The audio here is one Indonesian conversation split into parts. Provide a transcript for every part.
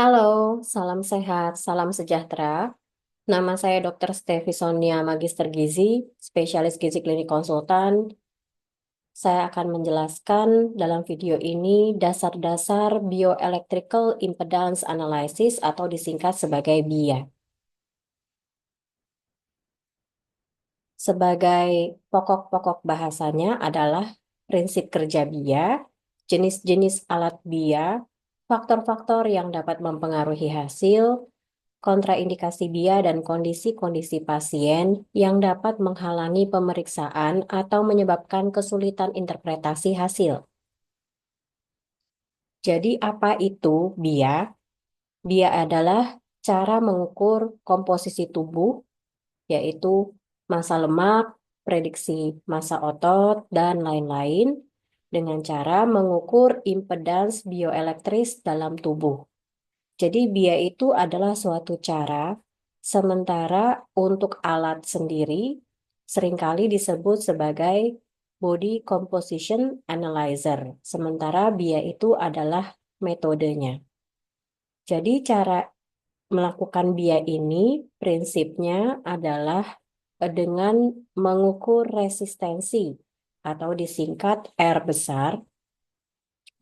Halo, salam sehat, salam sejahtera. Nama saya Dr. Stevi Sonia, Magister Gizi, spesialis gizi klinik konsultan. Saya akan menjelaskan dalam video ini dasar-dasar Bioelectrical Impedance Analysis atau disingkat sebagai BIA. Sebagai pokok-pokok bahasanya adalah prinsip kerja BIA, jenis-jenis alat BIA, faktor-faktor yang dapat mempengaruhi hasil, kontraindikasi BIA dan kondisi-kondisi pasien yang dapat menghalangi pemeriksaan atau menyebabkan kesulitan interpretasi hasil. Jadi apa itu BIA? BIA adalah cara mengukur komposisi tubuh, yaitu massa lemak, prediksi massa otot, dan lain-lain dengan cara mengukur impedans bioelektris dalam tubuh. Jadi BIA itu adalah suatu cara, sementara untuk alat sendiri seringkali disebut sebagai Body Composition Analyzer, sementara BIA itu adalah metodenya. Jadi cara melakukan BIA ini prinsipnya adalah dengan mengukur resistensi atau disingkat R besar.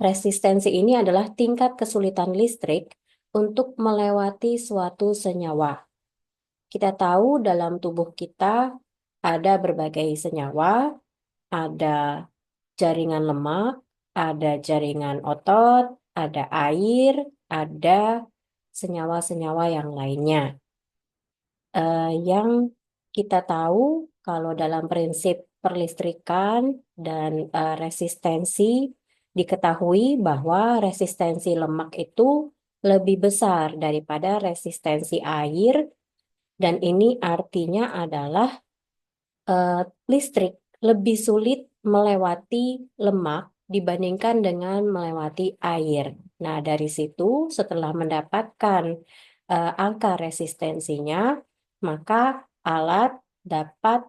Resistensi ini adalah tingkat kesulitan listrik untuk melewati suatu senyawa. Kita tahu dalam tubuh kita ada berbagai senyawa, ada jaringan lemak, ada jaringan otot, ada air, ada senyawa-senyawa yang lainnya. Yang kita tahu kalau dalam prinsip perlistrikan dan resistensi diketahui bahwa resistensi lemak itu lebih besar daripada resistensi air dan ini artinya adalah eh, listrik lebih sulit melewati lemak dibandingkan dengan melewati air. Nah, dari situ setelah mendapatkan angka resistensinya, maka alat dapat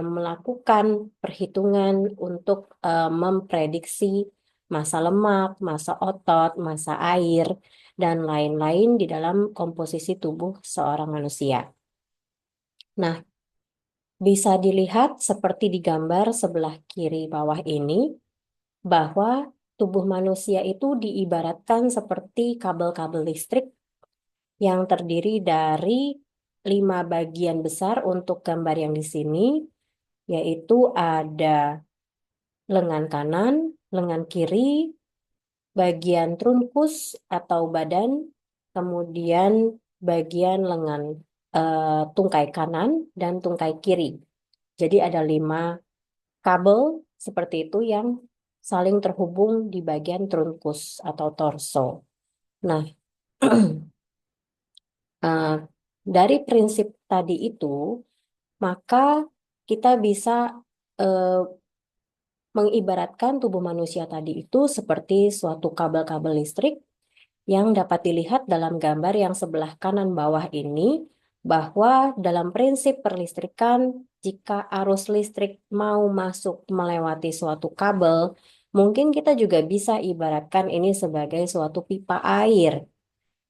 melakukan perhitungan untuk memprediksi massa lemak, massa otot, massa air, dan lain-lain di dalam komposisi tubuh seorang manusia. Nah, bisa dilihat seperti di gambar sebelah kiri bawah ini, bahwa tubuh manusia itu diibaratkan seperti kabel-kabel listrik yang terdiri dari 5 bagian besar untuk gambar yang di sini, yaitu ada lengan kanan, lengan kiri, bagian trunkus atau badan, kemudian bagian lengan tungkai kanan dan tungkai kiri. Jadi ada 5 kabel seperti itu yang saling terhubung di bagian trunkus atau torso. Nah, eh, dari prinsip tadi itu, maka kita bisa eh, mengibaratkan tubuh manusia tadi itu seperti suatu kabel-kabel listrik yang dapat dilihat dalam gambar yang sebelah kanan bawah ini, bahwa dalam prinsip perlistrikan, jika arus listrik mau masuk melewati suatu kabel, mungkin kita juga bisa ibaratkan ini sebagai suatu pipa air.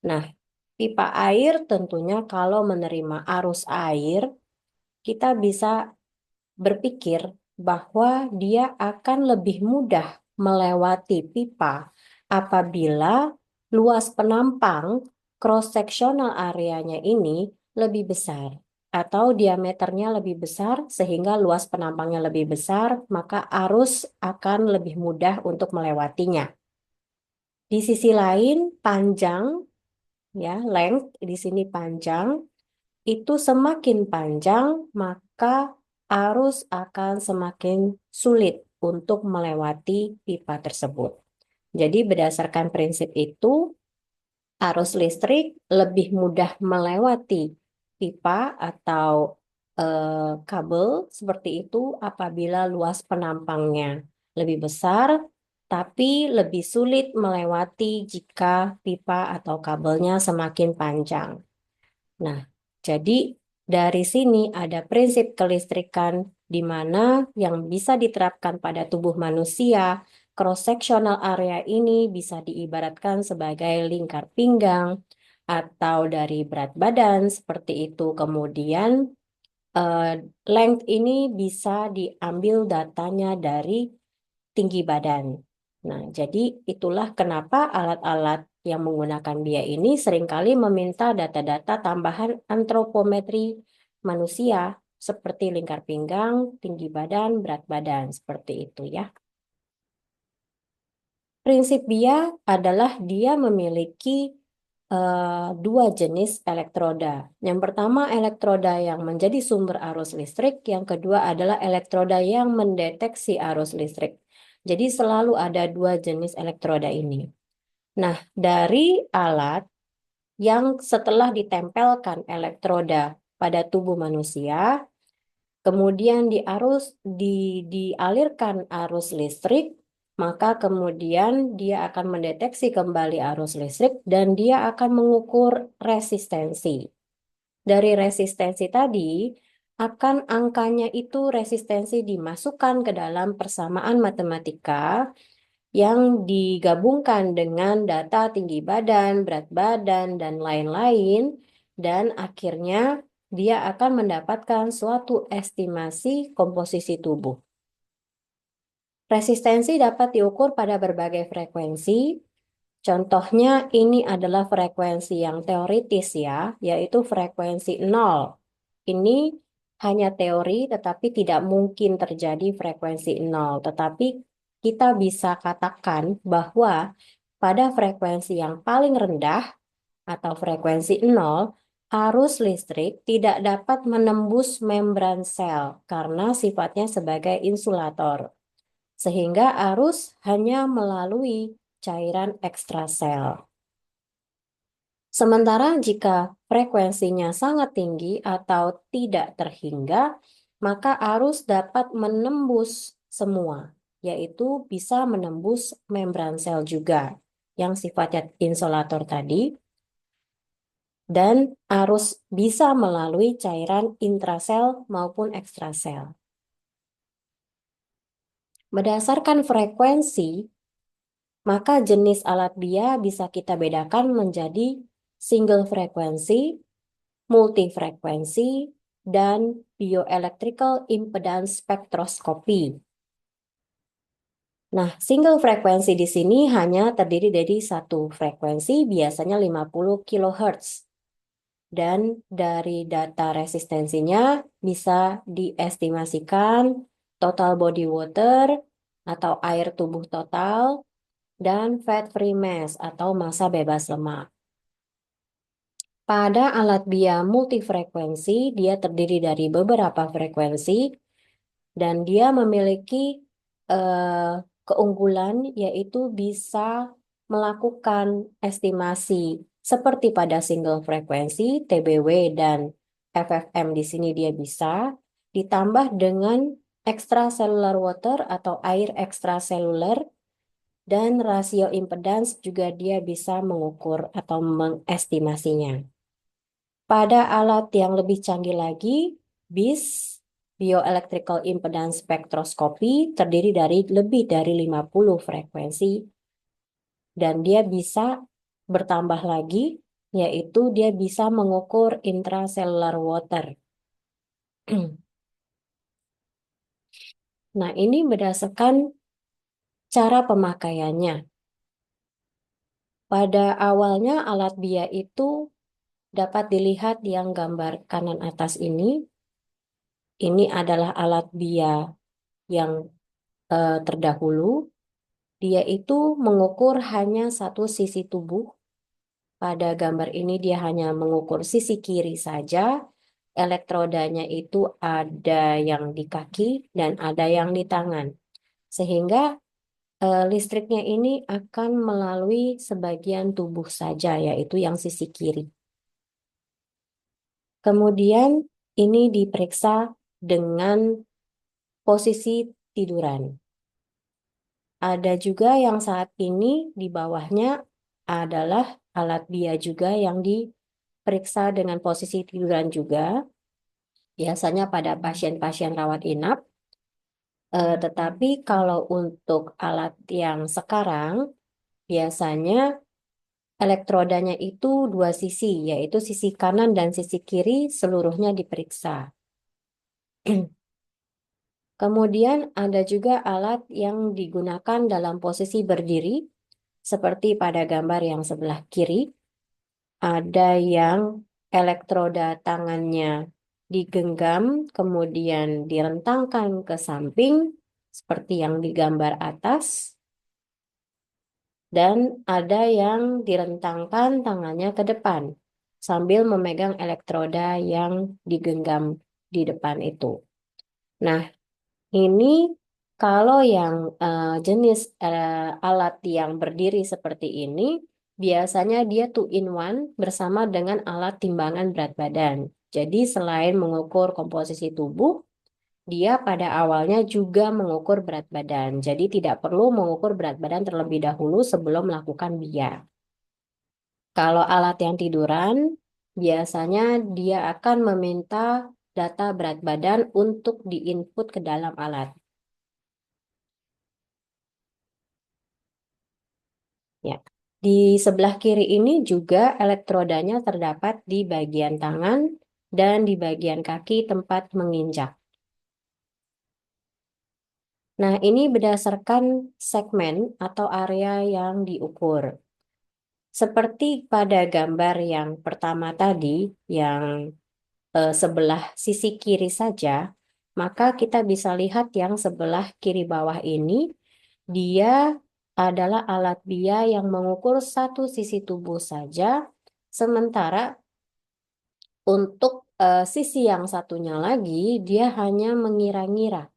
Nah, pipa air tentunya kalau menerima arus air, kita bisa berpikir bahwa dia akan lebih mudah melewati pipa apabila luas penampang cross-sectional areanya ini lebih besar atau diameternya lebih besar sehingga luas penampangnya lebih besar, maka arus akan lebih mudah untuk melewatinya. Di sisi lain, panjang ya, length di sini panjang, itu semakin panjang, maka arus akan semakin sulit untuk melewati pipa tersebut. Jadi berdasarkan prinsip itu, arus listrik lebih mudah melewati pipa atau kabel seperti itu apabila luas penampangnya lebih besar, tapi lebih sulit melewati jika pipa atau kabelnya semakin panjang. Nah, jadi dari sini ada prinsip kelistrikan di mana yang bisa diterapkan pada tubuh manusia cross-sectional area ini bisa diibaratkan sebagai lingkar pinggang atau dari berat badan seperti itu. Kemudian eh, length ini bisa diambil datanya dari tinggi badan. Nah, jadi itulah kenapa alat-alat yang menggunakan BIA ini seringkali meminta data-data tambahan antropometri manusia seperti lingkar pinggang, tinggi badan, berat badan, seperti itu ya. Prinsip BIA adalah dia memiliki dua jenis elektroda. Yang pertama elektroda yang menjadi sumber arus listrik, yang kedua adalah elektroda yang mendeteksi arus listrik. Jadi selalu ada dua jenis elektroda ini. Nah, dari alat yang setelah ditempelkan elektroda pada tubuh manusia, kemudian dialirkan arus listrik, maka kemudian dia akan mendeteksi kembali arus listrik dan dia akan mengukur resistensi. Dari resistensi tadi, akan angkanya itu resistensi dimasukkan ke dalam persamaan matematika yang digabungkan dengan data tinggi badan, berat badan, dan lain-lain, dan akhirnya dia akan mendapatkan suatu estimasi komposisi tubuh. Resistensi dapat diukur pada berbagai frekuensi. Contohnya ini adalah frekuensi yang teoritis ya, yaitu frekuensi nol. Ini hanya teori tetapi tidak mungkin terjadi frekuensi nol. Tetapi kita bisa katakan bahwa pada frekuensi yang paling rendah atau frekuensi nol, arus listrik tidak dapat menembus membran sel karena sifatnya sebagai insulator sehingga arus hanya melalui cairan ekstrasel. Sementara jika frekuensinya sangat tinggi atau tidak terhingga, maka arus dapat menembus semua, yaitu bisa menembus membran sel juga yang sifatnya insulator tadi, dan arus bisa melalui cairan intrasel maupun ekstrasel. Berdasarkan frekuensi, maka jenis alat BIA bisa kita bedakan menjadi single frekuensi, multifrekuensi, dan bioelectrical impedance spectroscopy. Nah, single frekuensi di sini hanya terdiri dari satu frekuensi, biasanya 50 kHz. Dan dari data resistensinya bisa diestimasikan total body water atau air tubuh total, dan fat-free mass atau massa bebas lemak. Pada alat BIA multifrekuensi, dia terdiri dari beberapa frekuensi dan dia memiliki keunggulan yaitu bisa melakukan estimasi seperti pada single frekuensi, TBW dan FFM di sini dia bisa, ditambah dengan extracellular water atau air ekstraseluler dan rasio impedans juga dia bisa mengukur atau mengestimasinya. Pada alat yang lebih canggih lagi, BIS, Bioelectrical Impedance Spectroscopy, terdiri dari lebih dari 50 frekuensi dan dia bisa bertambah lagi, yaitu dia bisa mengukur intracellular water. Nah, ini berdasarkan cara pemakaiannya. Pada awalnya alat BIA itu dapat dilihat yang gambar kanan atas ini. Ini adalah alat BIA yang terdahulu. Dia itu mengukur hanya satu sisi tubuh. Pada gambar ini dia hanya mengukur sisi kiri saja. Elektrodanya itu ada yang di kaki dan ada yang di tangan. Sehingga listriknya ini akan melalui sebagian tubuh saja, yaitu yang sisi kiri. Kemudian ini diperiksa dengan posisi tiduran. Ada juga yang saat ini di bawahnya adalah alat BIA juga yang diperiksa dengan posisi tiduran juga. Biasanya pada pasien-pasien rawat inap, Tetapi kalau untuk alat yang sekarang, biasanya elektrodanya itu dua sisi, yaitu sisi kanan dan sisi kiri seluruhnya diperiksa. Kemudian ada juga alat yang digunakan dalam posisi berdiri, seperti pada gambar yang sebelah kiri. Ada yang elektroda tangannya digenggam, kemudian direntangkan ke samping, seperti yang di gambar atas. Dan ada yang direntangkan tangannya ke depan, sambil memegang elektroda yang digenggam di depan itu. Nah, ini kalau yang jenis alat yang berdiri seperti ini, biasanya dia two in one bersama dengan alat timbangan berat badan. Jadi selain mengukur komposisi tubuh, dia pada awalnya juga mengukur berat badan. Jadi tidak perlu mengukur berat badan terlebih dahulu sebelum melakukan BIA. Kalau alat yang tiduran, biasanya dia akan meminta data berat badan untuk diinput ke dalam alat. Ya. Di sebelah kiri ini juga elektrodanya terdapat di bagian tangan dan di bagian kaki tempat menginjak. Nah, ini berdasarkan segmen atau area yang diukur. Seperti pada gambar yang pertama tadi, yang sebelah sisi kiri saja, maka kita bisa lihat yang sebelah kiri bawah ini, dia adalah alat BIA yang mengukur satu sisi tubuh saja, sementara untuk sisi yang satunya lagi, dia hanya mengira-ngira.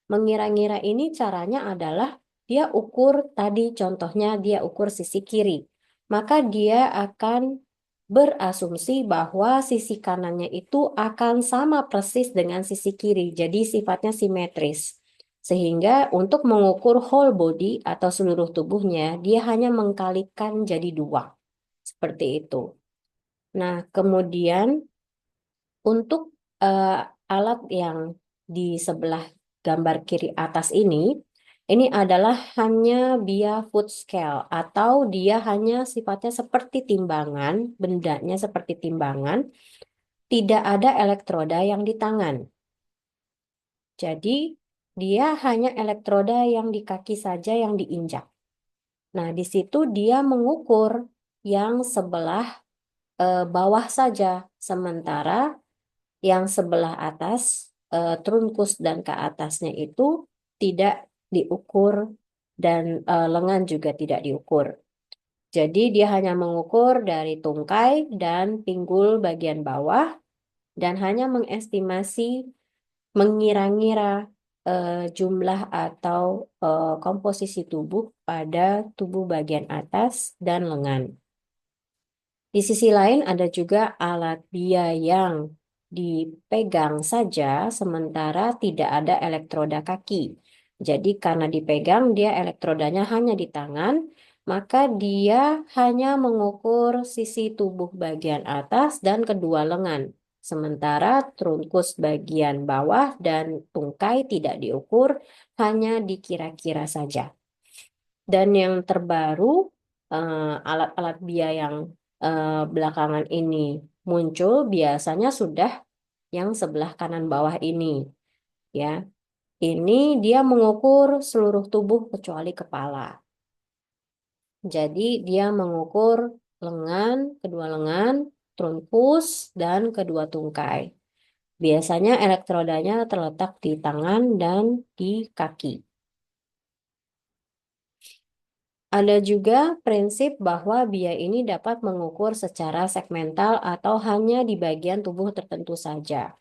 Mengira-ngira ini caranya adalah dia ukur tadi contohnya dia ukur sisi kiri. Maka dia akan berasumsi bahwa sisi kanannya itu akan sama persis dengan sisi kiri. Jadi sifatnya simetris. Sehingga untuk mengukur whole body atau seluruh tubuhnya, dia hanya mengkalikan jadi dua. Seperti itu. Nah, kemudian untuk eh, alat yang di sebelah gambar kiri atas ini adalah hanya via foot scale atau dia hanya sifatnya seperti timbangan, bendanya seperti timbangan, tidak ada elektroda yang di tangan. Jadi dia hanya elektroda yang di kaki saja yang diinjak. Nah, di situ dia mengukur yang sebelah bawah saja, sementara yang sebelah atas, trunkus dan ke atasnya itu tidak diukur dan lengan juga tidak diukur. Jadi dia hanya mengukur dari tungkai dan pinggul bagian bawah dan hanya mengestimasi, mengira-ngira jumlah atau komposisi tubuh pada tubuh bagian atas dan lengan. Di sisi lain ada juga alat BIA yang dipegang saja sementara tidak ada elektroda kaki. Jadi karena dipegang dia elektrodanya hanya di tangan, maka dia hanya mengukur sisi tubuh bagian atas dan kedua lengan. Sementara trunkus bagian bawah dan tungkai tidak diukur, hanya dikira-kira saja. Dan yang terbaru, alat-alat BIA yang belakangan ini muncul biasanya sudah yang sebelah kanan bawah ini, ya. Ini dia mengukur seluruh tubuh kecuali kepala. Jadi dia mengukur lengan, kedua lengan, trunkus, dan kedua tungkai. Biasanya elektrodanya terletak di tangan dan di kaki. Ada juga prinsip bahwa biaya ini dapat mengukur secara segmental atau hanya di bagian tubuh tertentu saja.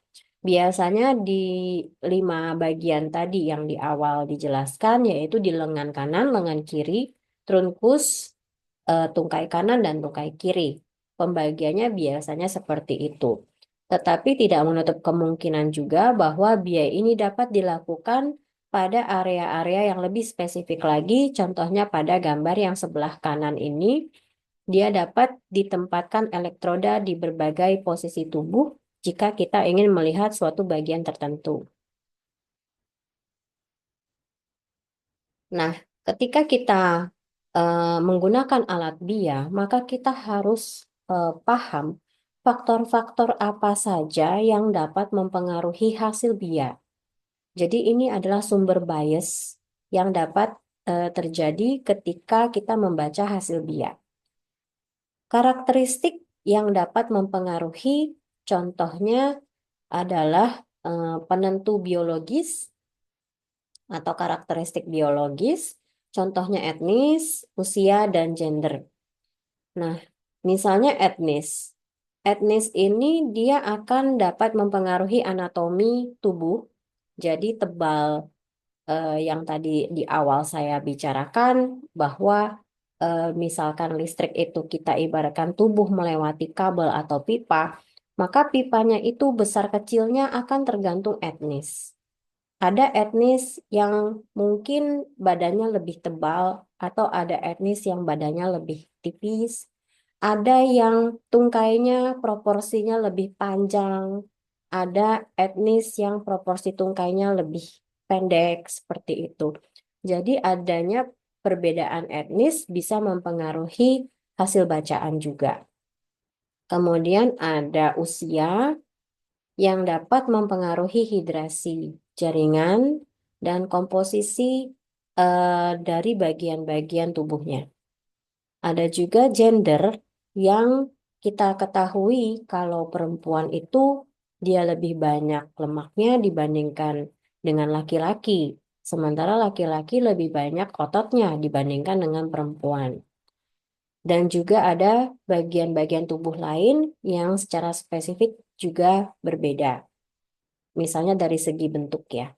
Biasanya di 5 bagian tadi yang di awal dijelaskan, yaitu di lengan kanan, lengan kiri, trunkus, tungkai kanan, dan tungkai kiri. Pembagiannya biasanya seperti itu. Tetapi tidak menutup kemungkinan juga bahwa biaya ini dapat dilakukan pada area-area yang lebih spesifik lagi, contohnya pada gambar yang sebelah kanan ini, dia dapat ditempatkan elektroda di berbagai posisi tubuh jika kita ingin melihat suatu bagian tertentu. Nah, ketika kita menggunakan alat BIA, maka kita harus paham faktor-faktor apa saja yang dapat mempengaruhi hasil BIA. Jadi ini adalah sumber bias yang dapat terjadi ketika kita membaca hasil BIA. Karakteristik yang dapat mempengaruhi contohnya adalah penentu biologis atau karakteristik biologis, contohnya etnis, usia, dan gender. Nah, misalnya etnis. Etnis ini dia akan dapat mempengaruhi anatomi tubuh, jadi tebal yang tadi di awal saya bicarakan bahwa misalkan listrik itu kita ibaratkan tubuh melewati kabel atau pipa, maka pipanya itu besar kecilnya akan tergantung etnis. Ada etnis yang mungkin badannya lebih tebal atau ada etnis yang badannya lebih tipis. Ada yang tungkainya proporsinya lebih panjang. Ada etnis yang proporsi tungkainya lebih pendek seperti itu. Jadi adanya perbedaan etnis bisa mempengaruhi hasil bacaan juga. Kemudian ada usia yang dapat mempengaruhi hidrasi jaringan dan komposisi dari bagian-bagian tubuhnya. Ada juga gender yang kita ketahui kalau perempuan itu dia lebih banyak lemaknya dibandingkan dengan laki-laki. Sementara laki-laki lebih banyak ototnya dibandingkan dengan perempuan. Dan juga ada bagian-bagian tubuh lain yang secara spesifik juga berbeda. Misalnya dari segi bentuk ya.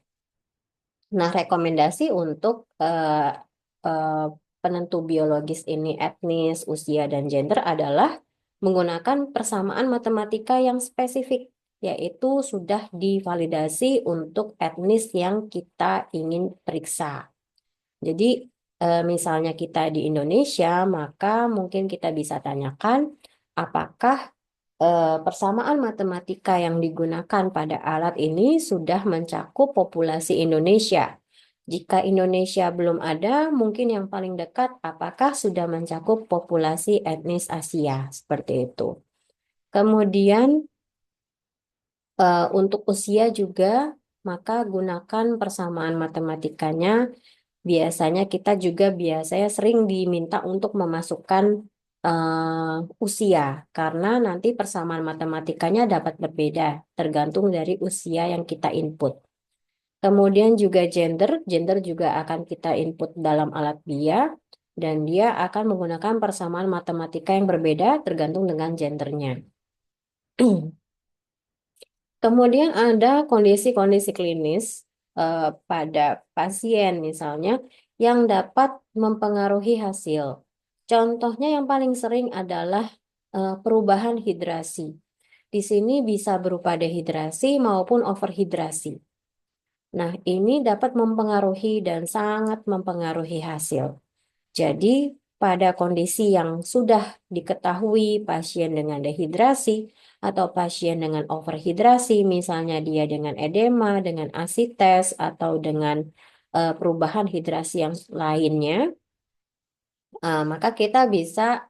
Nah, rekomendasi untuk eh, penentu biologis ini etnis, usia, dan gender adalah menggunakan persamaan matematika yang spesifik, yaitu sudah divalidasi untuk etnis yang kita ingin periksa. Jadi, misalnya kita di Indonesia, maka mungkin kita bisa tanyakan apakah persamaan matematika yang digunakan pada alat ini sudah mencakup populasi Indonesia. Jika Indonesia belum ada, mungkin yang paling dekat apakah sudah mencakup populasi etnis Asia, seperti itu. Kemudian untuk usia juga, maka gunakan persamaan matematikanya. Biasanya kita juga biasanya sering diminta untuk memasukkan usia karena nanti persamaan matematikanya dapat berbeda tergantung dari usia yang kita input. Kemudian juga gender juga akan kita input dalam alat BIA dan dia akan menggunakan persamaan matematika yang berbeda tergantung dengan gendernya. Kemudian ada kondisi-kondisi klinis pada pasien misalnya yang dapat mempengaruhi hasil. Contohnya yang paling sering adalah perubahan hidrasi. Di sini bisa berupa dehidrasi maupun overhidrasi. Nah, ini dapat mempengaruhi dan sangat mempengaruhi hasil. Jadi, pada kondisi yang sudah diketahui pasien dengan dehidrasi atau pasien dengan overhidrasi, misalnya dia dengan edema, dengan asites, atau dengan perubahan hidrasi yang lainnya, maka kita bisa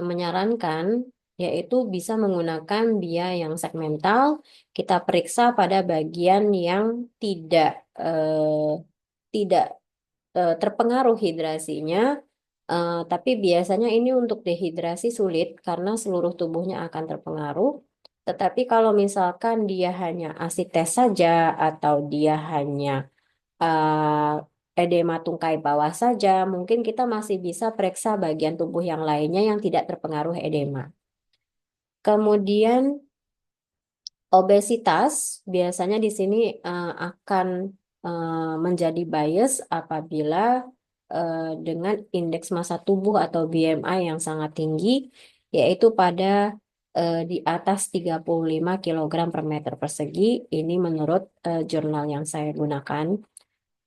menyarankan yaitu bisa menggunakan BIA yang segmental. Kita periksa pada bagian yang tidak terpengaruh hidrasinya, tapi biasanya ini untuk dehidrasi sulit karena seluruh tubuhnya akan terpengaruh. Tetapi kalau misalkan dia hanya asites saja atau dia hanya edema tungkai bawah saja, mungkin kita masih bisa periksa bagian tubuh yang lainnya yang tidak terpengaruh edema. Kemudian obesitas biasanya di sini akan menjadi bias apabila dengan indeks massa tubuh atau BMI yang sangat tinggi, yaitu pada di atas 35 kilogram per meter persegi. Ini menurut jurnal yang saya gunakan.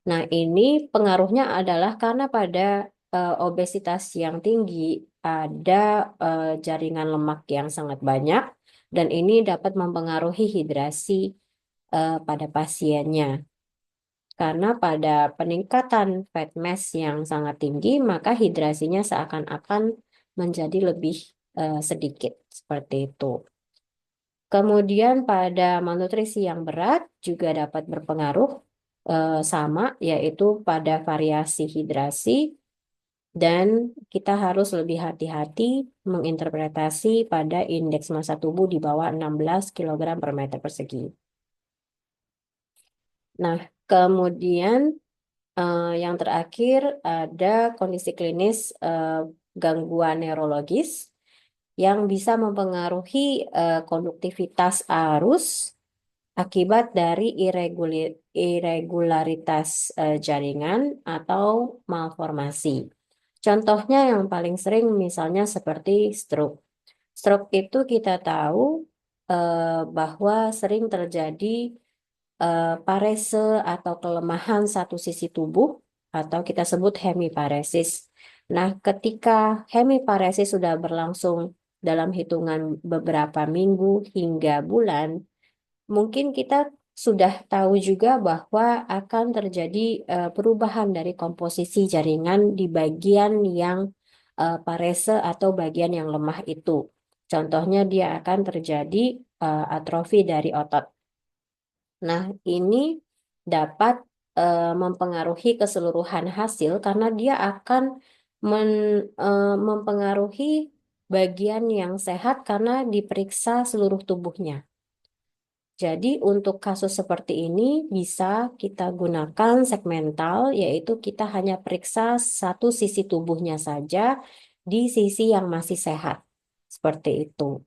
Nah, ini pengaruhnya adalah karena pada obesitas yang tinggi ada jaringan lemak yang sangat banyak dan ini dapat mempengaruhi hidrasi pada pasiennya. Karena pada peningkatan fat mass yang sangat tinggi, maka hidrasinya seakan-akan menjadi lebih sedikit. Seperti itu. Kemudian pada malnutrisi yang berat juga dapat berpengaruh sama, yaitu pada variasi hidrasi dan kita harus lebih hati-hati menginterpretasi pada indeks massa tubuh di bawah 16 kilogram per meter persegi. Nah, kemudian yang terakhir ada kondisi klinis gangguan neurologis yang bisa mempengaruhi konduktivitas arus akibat dari irregularitas jaringan atau malformasi. Contohnya yang paling sering misalnya seperti stroke. Stroke itu kita tahu bahwa sering terjadi parese atau kelemahan satu sisi tubuh atau kita sebut hemiparesis. Nah, ketika hemiparesis sudah berlangsung dalam hitungan beberapa minggu hingga bulan, mungkin kita sudah tahu juga bahwa akan terjadi perubahan dari komposisi jaringan di bagian yang parese atau bagian yang lemah itu. Contohnya dia akan terjadi atrofi dari otot. Nah, ini dapat mempengaruhi keseluruhan hasil karena dia akan mempengaruhi bagian yang sehat karena diperiksa seluruh tubuhnya. Jadi untuk kasus seperti ini bisa kita gunakan segmental, yaitu kita hanya periksa satu sisi tubuhnya saja di sisi yang masih sehat. Seperti itu.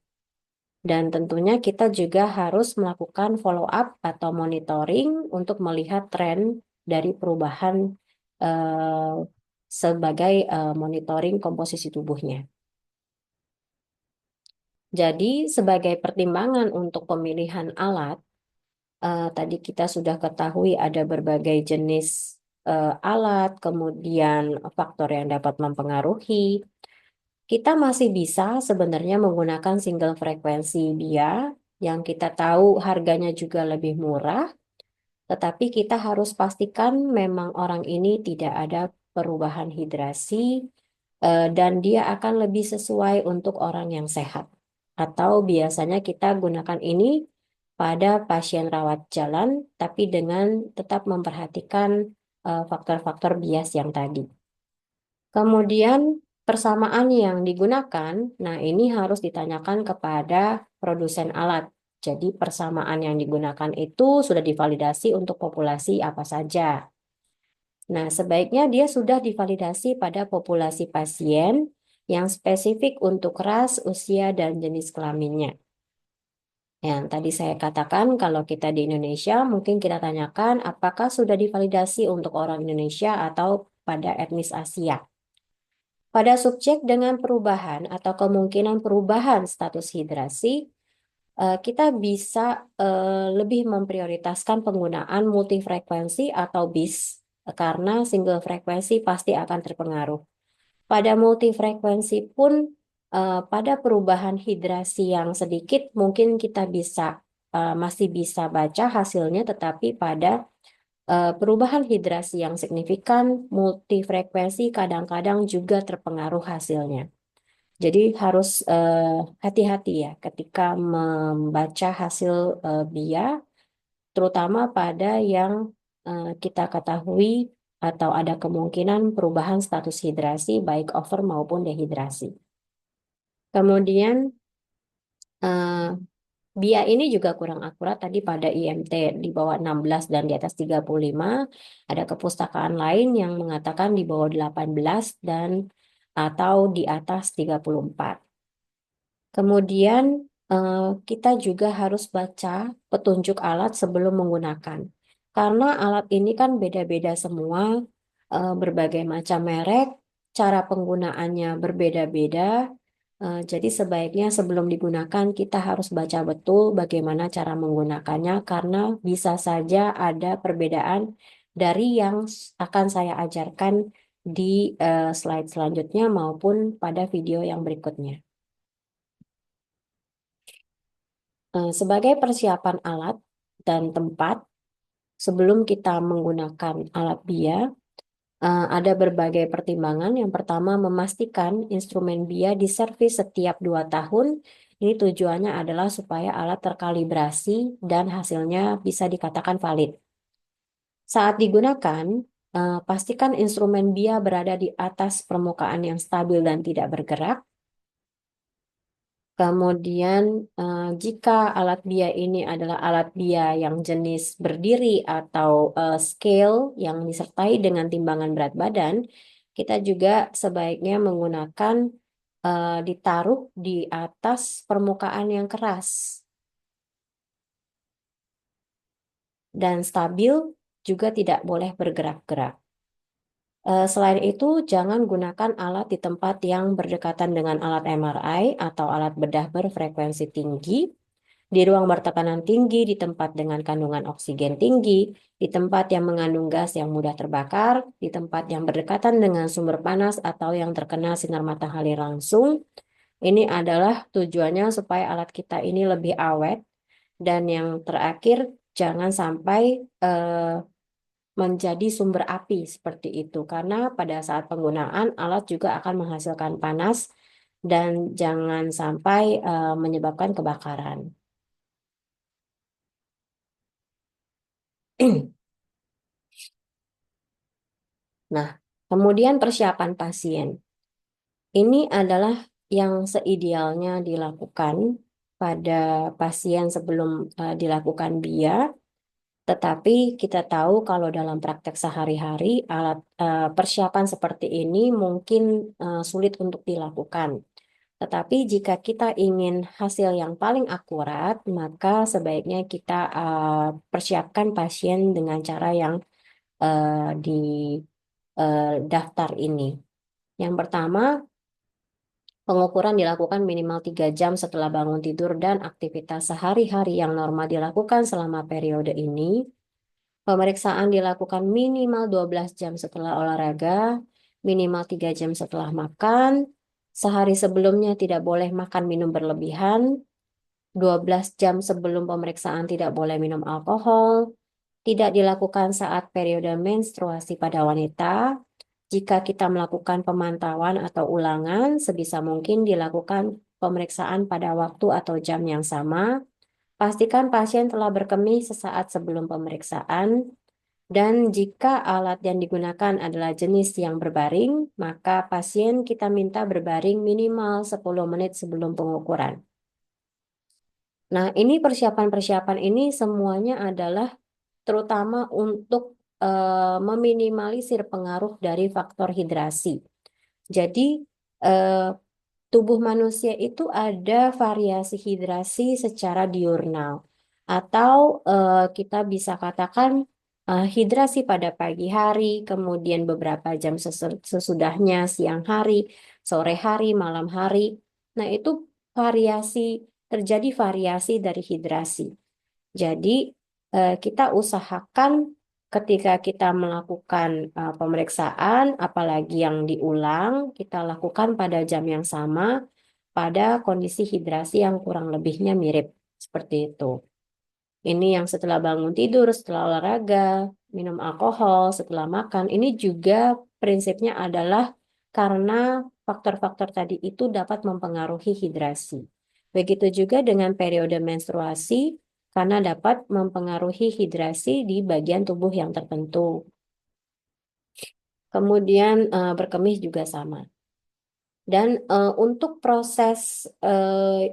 Dan tentunya kita juga harus melakukan follow up atau monitoring untuk melihat tren dari perubahan eh, sebagai monitoring komposisi tubuhnya. Jadi sebagai pertimbangan untuk pemilihan alat, tadi kita sudah ketahui ada berbagai jenis alat, kemudian faktor yang dapat mempengaruhi. Kita masih bisa sebenarnya menggunakan single frekuensi dia yang kita tahu harganya juga lebih murah, tetapi kita harus pastikan memang orang ini tidak ada perubahan hidrasi dan dia akan lebih sesuai untuk orang yang sehat. Atau biasanya kita gunakan ini pada pasien rawat jalan, tapi dengan tetap memperhatikan faktor-faktor bias yang tadi. Kemudian persamaan yang digunakan, nah ini harus ditanyakan kepada produsen alat. Jadi persamaan yang digunakan itu sudah divalidasi untuk populasi apa saja. Nah, sebaiknya dia sudah divalidasi pada populasi pasien yang spesifik untuk ras, usia, dan jenis kelaminnya. Yang tadi saya katakan, kalau kita di Indonesia, mungkin kita tanyakan apakah sudah divalidasi untuk orang Indonesia atau pada etnis Asia. Pada subjek dengan perubahan atau kemungkinan perubahan status hidrasi, kita bisa lebih memprioritaskan penggunaan multifrekuensi atau BIS karena single frekuensi pasti akan terpengaruh. Pada multifrekuensi pun pada perubahan hidrasi yang sedikit mungkin kita masih bisa baca hasilnya, tetapi pada perubahan hidrasi yang signifikan multifrekuensi kadang-kadang juga terpengaruh hasilnya. Jadi harus hati-hati ya ketika membaca hasil BIA, terutama pada yang kita ketahui atau ada kemungkinan perubahan status hidrasi baik over maupun dehidrasi. Kemudian eh, BIA ini juga kurang akurat tadi pada IMT di bawah 16 dan di atas 35. Ada kepustakaan lain yang mengatakan di bawah 18 dan atau di atas 34. Kemudian kita juga harus baca petunjuk alat sebelum menggunakan. Karena alat ini kan beda-beda semua, berbagai macam merek, cara penggunaannya berbeda-beda. Jadi sebaiknya sebelum digunakan kita harus baca betul bagaimana cara menggunakannya karena bisa saja ada perbedaan dari yang akan saya ajarkan di slide selanjutnya maupun pada video yang berikutnya. Sebagai persiapan alat dan tempat, sebelum kita menggunakan alat BIA, ada berbagai pertimbangan. Yang pertama, memastikan instrumen BIA diservis setiap 2 tahun. Ini tujuannya adalah supaya alat terkalibrasi dan hasilnya bisa dikatakan valid. Saat digunakan, pastikan instrumen BIA berada di atas permukaan yang stabil dan tidak bergerak. Kemudian, jika alat BIA ini adalah alat BIA yang jenis berdiri atau scale yang disertai dengan timbangan berat badan, kita juga sebaiknya menggunakan ditaruh di atas permukaan yang keras dan stabil, juga tidak boleh bergerak-gerak. Selain itu, jangan gunakan alat di tempat yang berdekatan dengan alat MRI atau alat bedah berfrekuensi tinggi, di ruang bertekanan tinggi, di tempat dengan kandungan oksigen tinggi, di tempat yang mengandung gas yang mudah terbakar, di tempat yang berdekatan dengan sumber panas atau yang terkena sinar matahari langsung. Ini adalah tujuannya supaya alat kita ini lebih awet. Dan yang terakhir, jangan sampai menjadi sumber api seperti itu, karena pada saat penggunaan alat juga akan menghasilkan panas dan jangan sampai menyebabkan kebakaran. Nah, kemudian persiapan pasien. Ini adalah yang seidealnya dilakukan pada pasien sebelum dilakukan BIA, tetapi kita tahu kalau dalam praktek sehari-hari alat persiapan seperti ini mungkin sulit untuk dilakukan. Tetapi jika kita ingin hasil yang paling akurat, maka sebaiknya kita persiapkan pasien dengan cara yang di daftar ini. Yang pertama, pengukuran dilakukan minimal 3 jam setelah bangun tidur dan aktivitas sehari-hari yang normal dilakukan selama periode ini. Pemeriksaan dilakukan minimal 12 jam setelah olahraga, minimal 3 jam setelah makan. Sehari sebelumnya tidak boleh makan minum berlebihan. 12 jam sebelum pemeriksaan tidak boleh minum alkohol. Tidak dilakukan saat periode menstruasi pada wanita. Jika kita melakukan pemantauan atau ulangan, sebisa mungkin dilakukan pemeriksaan pada waktu atau jam yang sama. Pastikan pasien telah berkemih sesaat sebelum pemeriksaan. Dan jika alat yang digunakan adalah jenis yang berbaring, maka pasien kita minta berbaring minimal 10 menit sebelum pengukuran. Nah, ini persiapan-persiapan ini semuanya adalah terutama untuk meminimalisir pengaruh dari faktor hidrasi. Jadi, eh, tubuh manusia itu ada variasi hidrasi secara diurnal, atau kita bisa katakan hidrasi pada pagi hari, kemudian beberapa jam sesudahnya siang hari, sore hari, malam hari. Nah, itu variasi terjadi variasi dari hidrasi. Jadi, kita usahakan ketika kita melakukan pemeriksaan, apalagi yang diulang, kita lakukan pada jam yang sama, pada kondisi hidrasi yang kurang lebihnya mirip seperti itu. Ini yang setelah bangun tidur, setelah olahraga, minum alkohol, setelah makan. Ini juga prinsipnya adalah karena faktor-faktor tadi itu dapat mempengaruhi hidrasi. Begitu juga dengan periode menstruasi, karena dapat mempengaruhi hidrasi di bagian tubuh yang tertentu. Kemudian berkemih juga sama. Dan untuk proses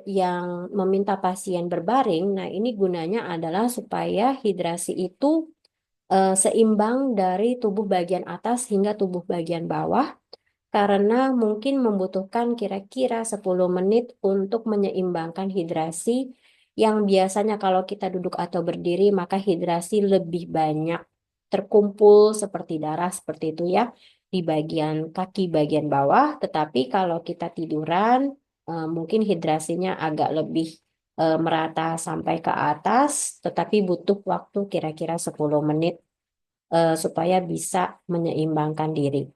yang meminta pasien berbaring, nah ini gunanya adalah supaya hidrasi itu seimbang dari tubuh bagian atas hingga tubuh bagian bawah, karena mungkin membutuhkan kira-kira 10 menit untuk menyeimbangkan hidrasi yang biasanya kalau kita duduk atau berdiri maka hidrasi lebih banyak terkumpul seperti darah seperti itu ya di bagian kaki bagian bawah, tetapi kalau kita tiduran mungkin hidrasinya agak lebih merata sampai ke atas, tetapi butuh waktu kira-kira 10 menit supaya bisa menyeimbangkan diri.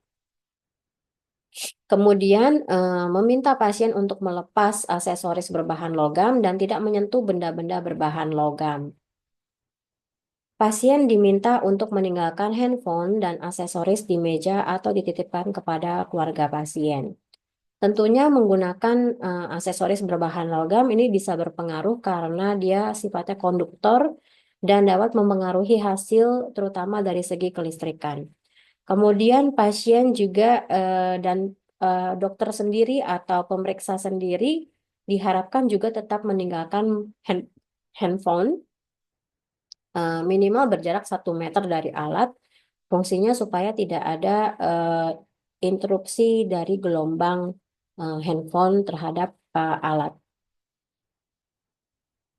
Kemudian meminta pasien untuk melepas aksesoris berbahan logam dan tidak menyentuh benda-benda berbahan logam. Pasien diminta untuk meninggalkan handphone dan aksesoris di meja atau dititipkan kepada keluarga pasien. Tentunya menggunakan aksesoris berbahan logam ini bisa berpengaruh karena dia sifatnya konduktor dan dapat mempengaruhi hasil terutama dari segi kelistrikan. Kemudian pasien juga dan dokter sendiri atau pemeriksa sendiri diharapkan juga tetap meninggalkan handphone minimal berjarak 1 meter dari alat. Fungsinya supaya tidak ada interupsi dari gelombang handphone terhadap alat.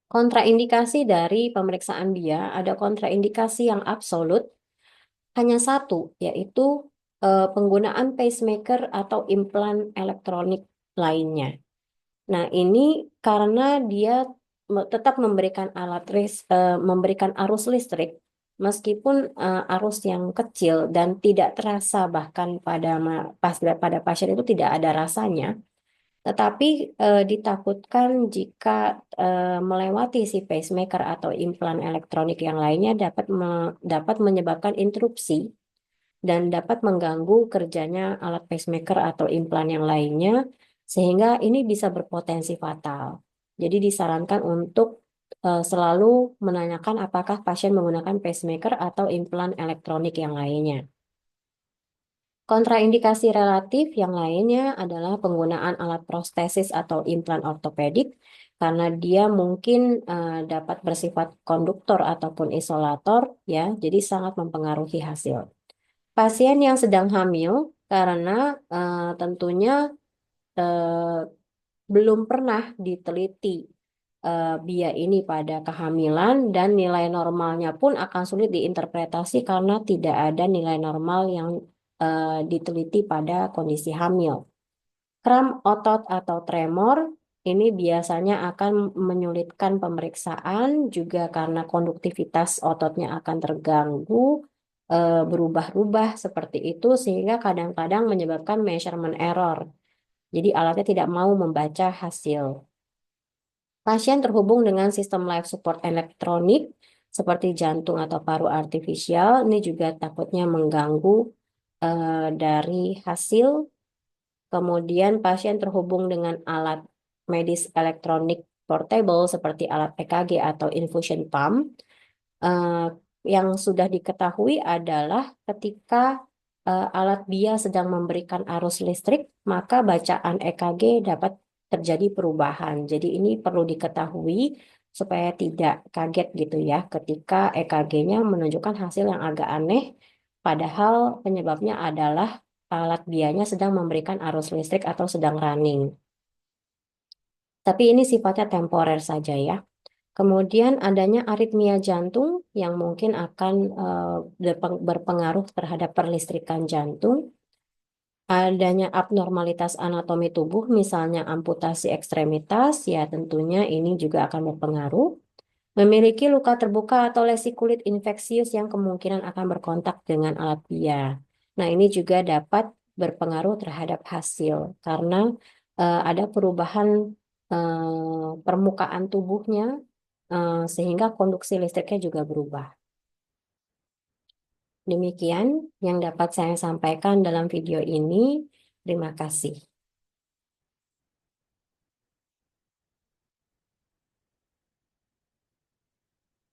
Kontraindikasi dari pemeriksaan dia ada kontraindikasi yang absolut hanya satu, yaitu penggunaan pacemaker atau implan elektronik lainnya. Nah, ini karena dia tetap memberikan memberikan arus listrik meskipun arus yang kecil dan tidak terasa bahkan pada pasien itu tidak ada rasanya, tetapi ditakutkan jika melewati si pacemaker atau implan elektronik yang lainnya dapat menyebabkan interupsi dan dapat mengganggu kerjanya alat pacemaker atau implan yang lainnya, sehingga ini bisa berpotensi fatal. Jadi disarankan untuk selalu menanyakan apakah pasien menggunakan pacemaker atau implan elektronik yang lainnya. Kontraindikasi relatif yang lainnya adalah penggunaan alat prostesis atau implan ortopedik karena dia mungkin dapat bersifat konduktor ataupun isolator ya, jadi sangat mempengaruhi hasil. Pasien yang sedang hamil karena tentunya eh, belum pernah diteliti biaya ini pada kehamilan dan nilai normalnya pun akan sulit diinterpretasi karena tidak ada nilai normal yang diteliti pada kondisi hamil. Kram otot atau tremor ini biasanya akan menyulitkan pemeriksaan juga karena konduktivitas ototnya akan terganggu, berubah-ubah seperti itu sehingga kadang-kadang menyebabkan measurement error. Jadi alatnya tidak mau membaca hasil. Pasien terhubung dengan sistem life support elektronik seperti jantung atau paru artifisial ini juga takutnya mengganggu dari hasil. Kemudian pasien terhubung dengan alat medis elektronik portable seperti alat EKG atau infusion pump. Eh, yang sudah diketahui adalah ketika alat BIA sedang memberikan arus listrik, maka bacaan EKG dapat terjadi perubahan. Jadi ini perlu diketahui supaya tidak kaget gitu ya ketika EKG-nya menunjukkan hasil yang agak aneh, padahal penyebabnya adalah alat bianya sedang memberikan arus listrik atau sedang running. Tapi ini sifatnya temporer saja ya. Kemudian adanya aritmia jantung yang mungkin akan berpengaruh terhadap perlistrikan jantung. Adanya abnormalitas anatomi tubuh, misalnya amputasi ekstremitas, ya tentunya ini juga akan berpengaruh. Memiliki luka terbuka atau lesi kulit infeksius yang kemungkinan akan berkontak dengan alat bia. Nah, ini juga dapat berpengaruh terhadap hasil karena ada perubahan permukaan tubuhnya sehingga konduksi listriknya juga berubah. Demikian yang dapat saya sampaikan dalam video ini. Terima kasih.